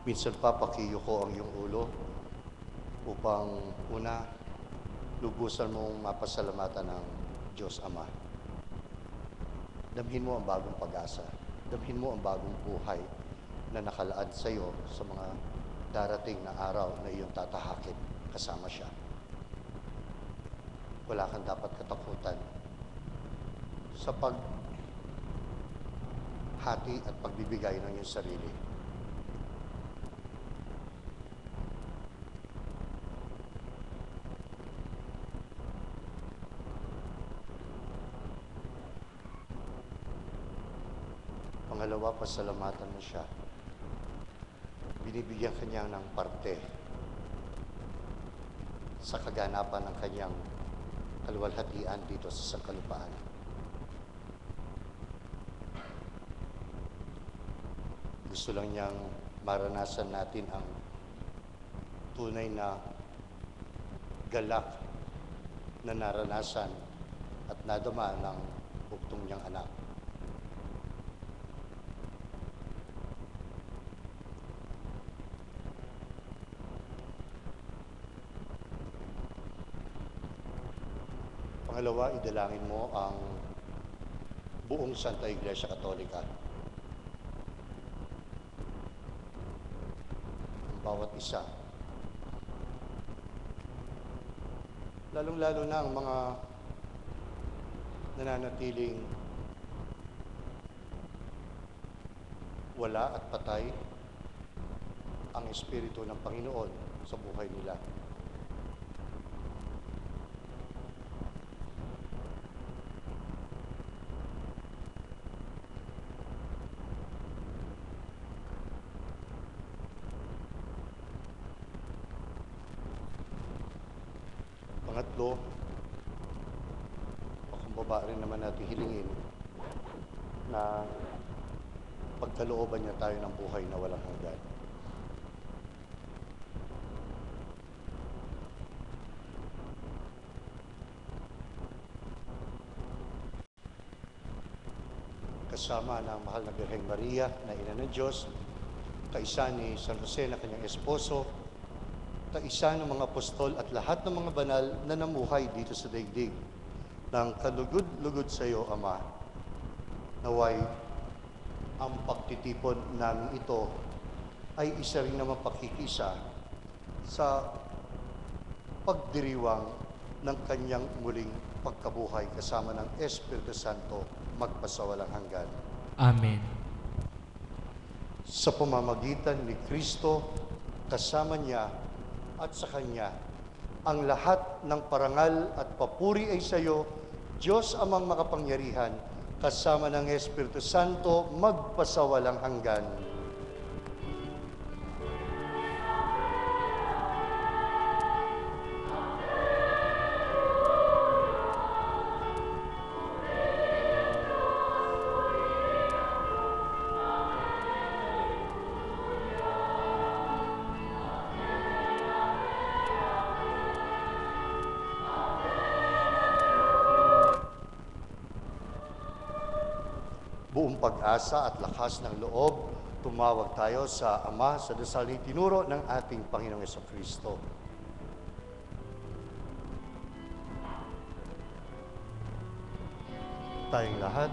Minsan pa, pakiyo ko ang iyong ulo upang una, lubusan mong mapasalamatan ng Diyos Ama. Damhin mo ang bagong pag-asa. Damhin mo ang bagong buhay na nakalaan sa iyo sa mga darating na araw na iyong tatahakin kasama siya. Wala kang dapat katakutan sa paghati at pagbibigay ng iyong sarili. Pangalawa, pasalamatan mo siya. Binibigyan kanya ng parte sa kaganapan ng kanyang kaluwalhatian dito sa sangkalupaan. Gusto lang niyang maranasan natin ang tunay na galak na naranasan at nadama ng bugtong niyang anak. Pangalawa, idalangin mo ang buong Santa Iglesia Katolika. Ang bawat isa. Lalong-lalo na ang mga nananatiling wala at patay ang Espiritu ng Panginoon sa buhay nila. Pangatlo, pakumbaba rin naman natin hilingin na pagkalooban niya tayo ng buhay na walang hanggan. Kasama ng mahal na Birheng Maria na Ina ng Diyos, kaisa ni San Jose na kanyang esposo, kaisa ng mga apostol at lahat ng mga banal na namuhay dito sa daigdig. Nang kalugod-lugod sa iyo, Ama, naway ang pagtitipon namin ito ay isa rin naman pakikisa sa pagdiriwang ng kanyang muling pagkabuhay kasama ng Espiritu Santo magpasawalang hanggan. Amen. Sa pamamagitan ni Kristo, kasama niya at sa Kanya, ang lahat ng parangal at papuri ay sa iyo, Diyos Amang makapangyarihan, kasama ng Espiritu Santo, magpasawalang hanggan. Buong pag-asa at lakas ng loob, tumawag tayo sa Ama sa dasal na itinuro ng ating Panginoong Jesucristo. Tayong lahat,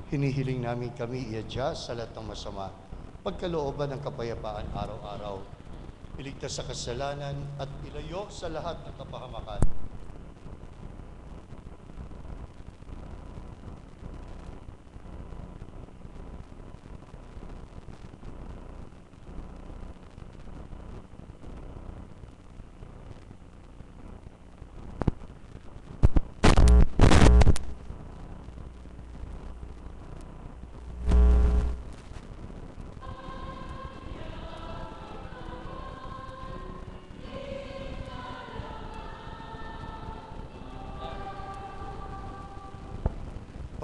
Hinihiling namin kami iadya sa lahat ng masama, pagkalooban ng kapayapaan araw-araw, iligtas sa kasalanan at ilayo sa lahat ng kapahamakan.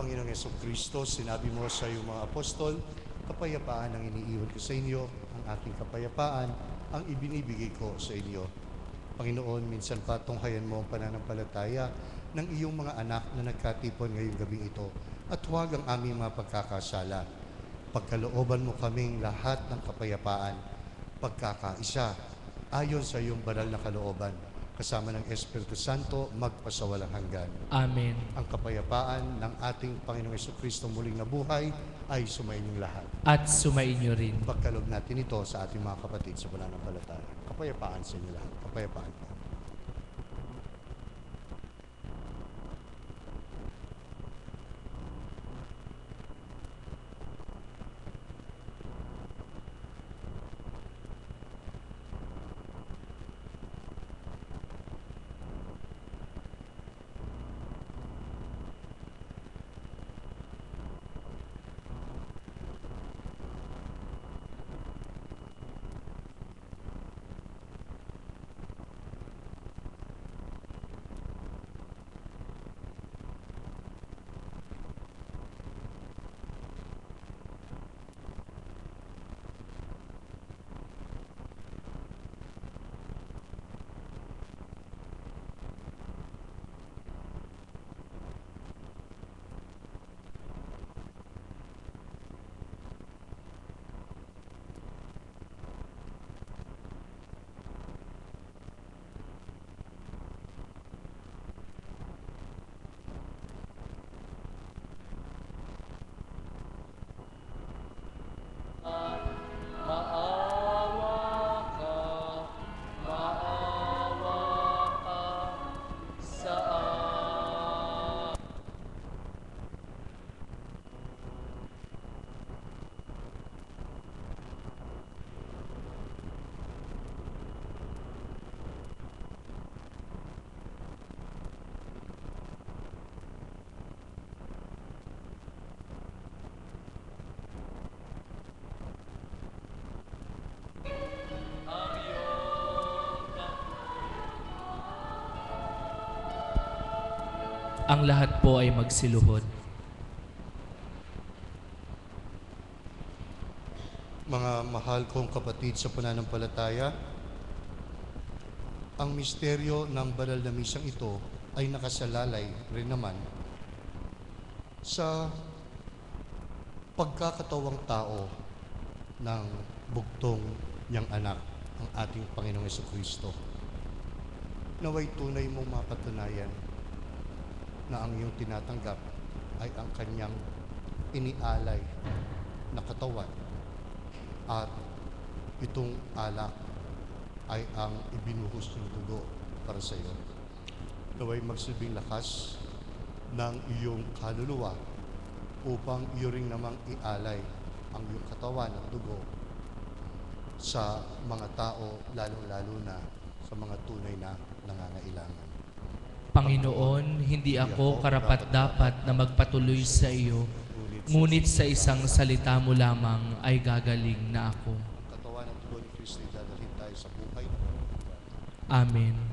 Panginoong Jesucristo, sinabi mo sa iyong mga apostol, kapayapaan ang iniiwan ko sa inyo, ang aking kapayapaan ang ibinibigay ko sa inyo. Panginoon, minsan pa tunghayan mo ang pananampalataya ng iyong mga anak na nagkatipon ngayong gabing ito at huwag ang aming mga pagkakasala. Pagkalooban mo kaming lahat ng kapayapaan, pagkakaisa, ayon sa iyong banal na kalooban, kasama ng Espiritu Santo, magpasawalang hanggan. Amen. Ang kapayapaan ng ating Panginoong Jesucristo muling nabuhay ay sumainyong lahat. At sumainyo rin. Pagkaloob natin ito sa ating mga kapatid sa pananampalataya. Kapayapaan sa inyo lahat. Kapayapaan po. Ang lahat po ay magsiluhod. Mga mahal kong kapatid sa pananampalataya, ang misteryo ng banal na misang ito ay nakasalalay rin naman sa pagkakatawang tao ng bugtong niyang anak, ang ating Panginoong Jesucristo. Naway tunay mong mapatunayan na ang iyong tinatanggap ay ang kanyang inialay na katawan at itong alak ay ang ibinuhos ng dugo para sa iyo. Naway magsilbing lakas ng iyong kaluluwa upang iyo ring namang ialay ang iyong katawan at dugo sa mga tao, lalong-lalo na sa mga tunay na nangangailangan. Panginoon, hindi ako karapat-dapat na magpatuloy sa iyo, ngunit sa isang salita mo lamang ay gagaling na ako. Ang katawan at dugo ni Kristo ay dadalhin tayo sa buhay. Amen.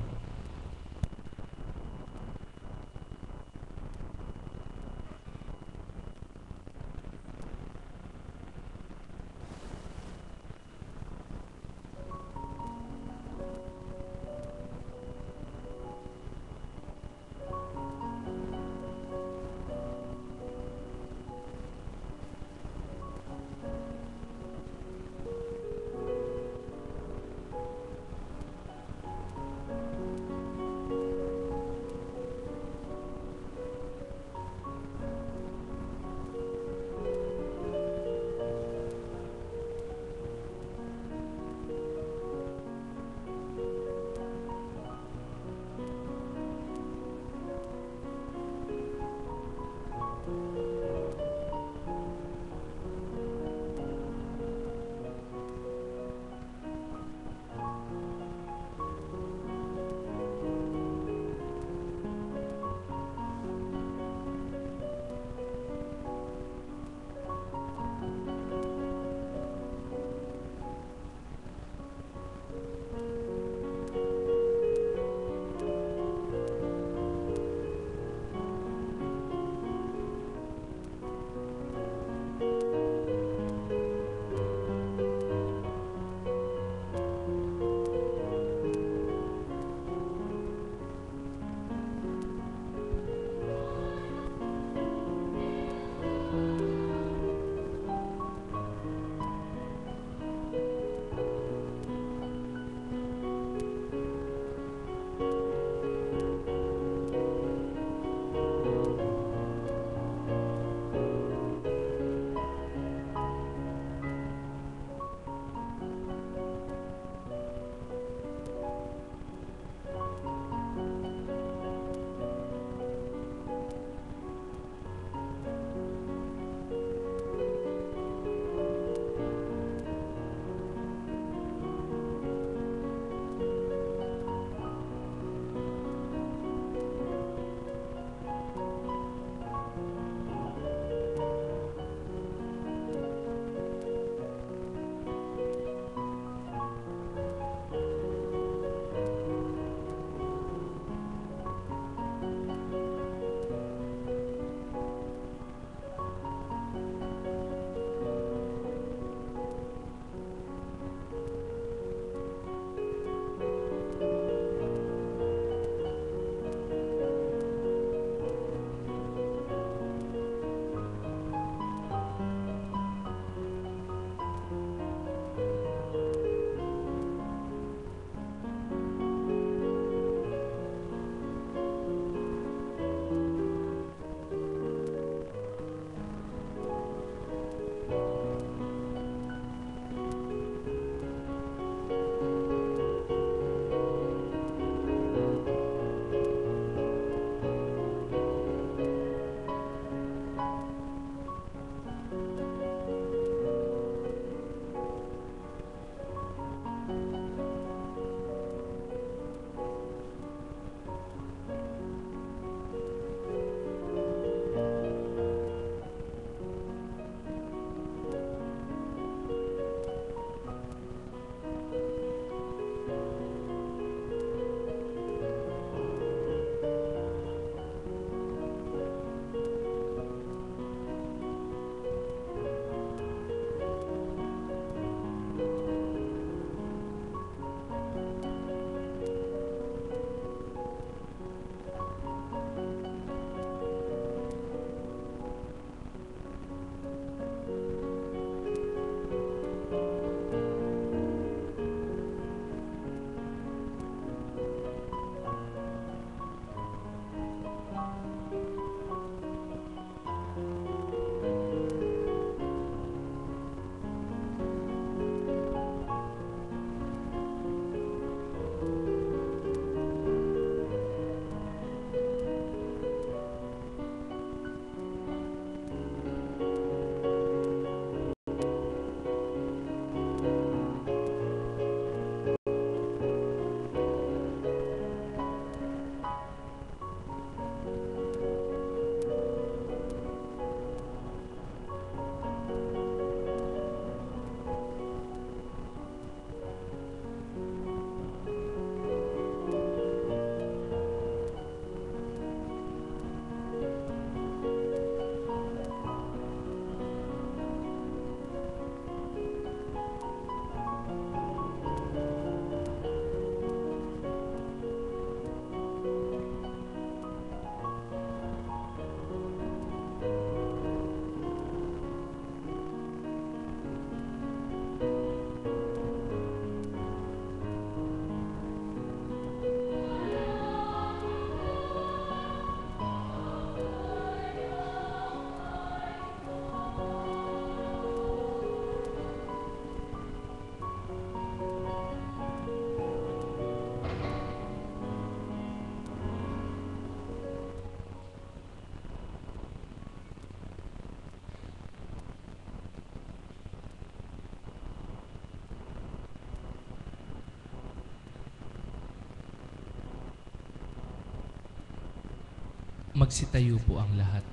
Magsitayo po ang lahat.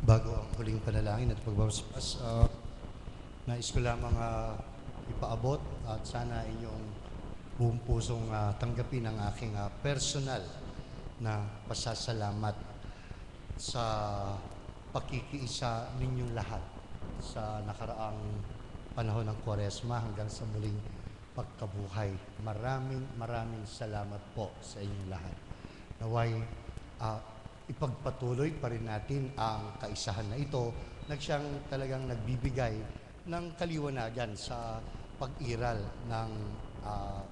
Bago ang huling panalangin at pagbabasbas, nais ko lamang ipaabot at sana inyong buong pusong tanggapin ang aking personal na pasasalamat sa pakikiisa ninyong lahat sa nakaraang panahon ng Kwaresma hanggang sa muling pagkabuhay. Maraming salamat po sa inyong lahat. Naway, ipagpatuloy pa rin natin ang kaisahan na ito na siyang talagang nagbibigay ng kaliwanagan sa pag-iral ng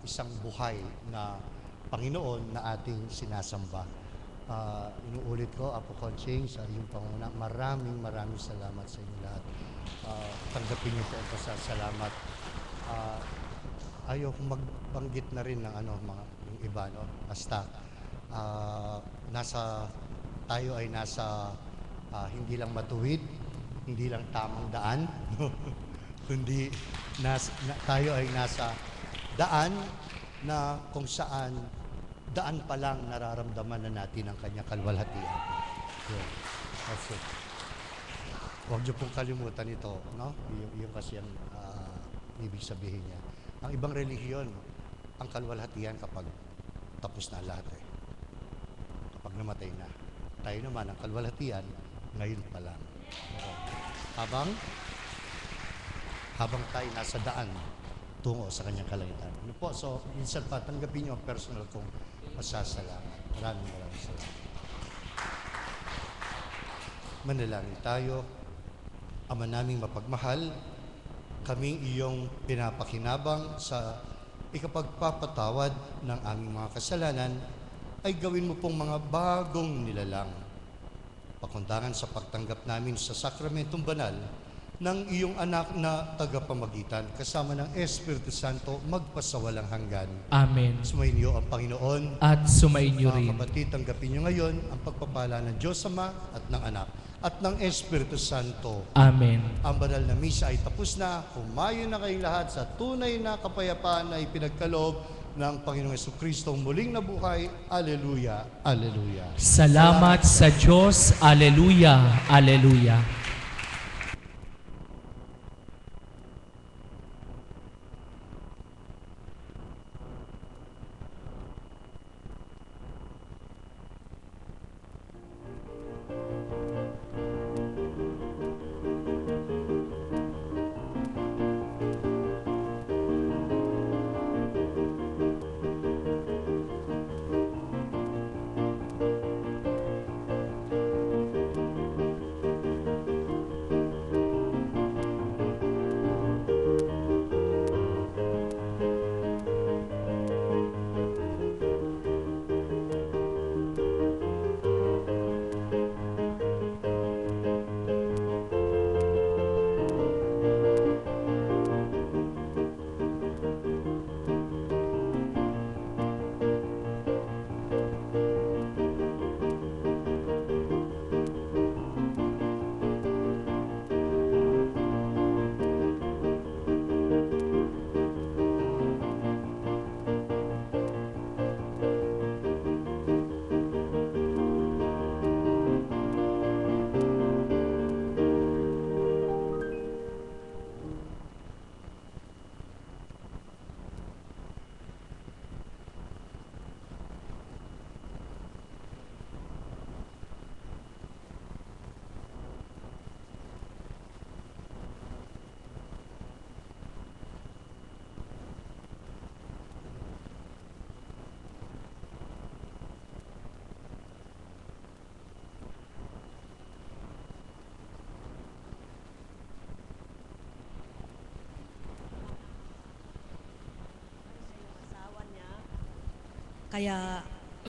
isang buhay na Panginoon na ating sinasamba. Inuulit ko, Apo Conching, sa iyong panguna, maraming salamat sa inyo lahat. Tanggapin niyo po ang pasasalamat. Ayaw kong magbanggit na rin ng yung iba, no? Basta tayo ay nasa hindi lang matuwid, hindi lang tamang daan, kundi tayo ay nasa daan na kung saan daan pa lang nararamdaman na natin ang kanyang kalwalhatian. Yun. That's it. Huwag niyo pong kalimutan ito, no? Yung kasi ang ibig sabihin niya. Ang ibang relihiyon, ang kalwalhatian kapag tapos na lahat kapag namatay na. Tayo naman, ang kalwalhatian, ngayon pa lang. Oo. Habang tayo nasa daan tungo sa kanyang kalangitan. Ano po? So, minsan pa, tanggapin niyo ang personal kong pasasalamat. Maraming salamat. Manalangin tayo. Ama naming mapagmahal, kaming iyong pinapakinabang sa ikapagpapatawad ng aming mga kasalanan ay gawin mo pong mga bagong nilalang. Pakundangan sa pagtanggap namin sa sakramentong banal ng iyong anak na tagapamagitan kasama ng Espiritu Santo magpasawalang hanggan. Amen. Sumainyo ang Panginoon. At sumainyo Mga rin. kapatid, tanggapin nyo ngayon ang pagpapala ng Diyos Ama at ng Anak at ng Espiritu Santo. Amen. Ang banal na misa ay tapos na. Humayo na kayong lahat sa tunay na kapayapaan na ipinagkaloob ng Panginoong Jesucristo muling nabuhay. Alleluia. Alleluia. Salamat sa Diyos. Alleluia. Alleluia. Kaya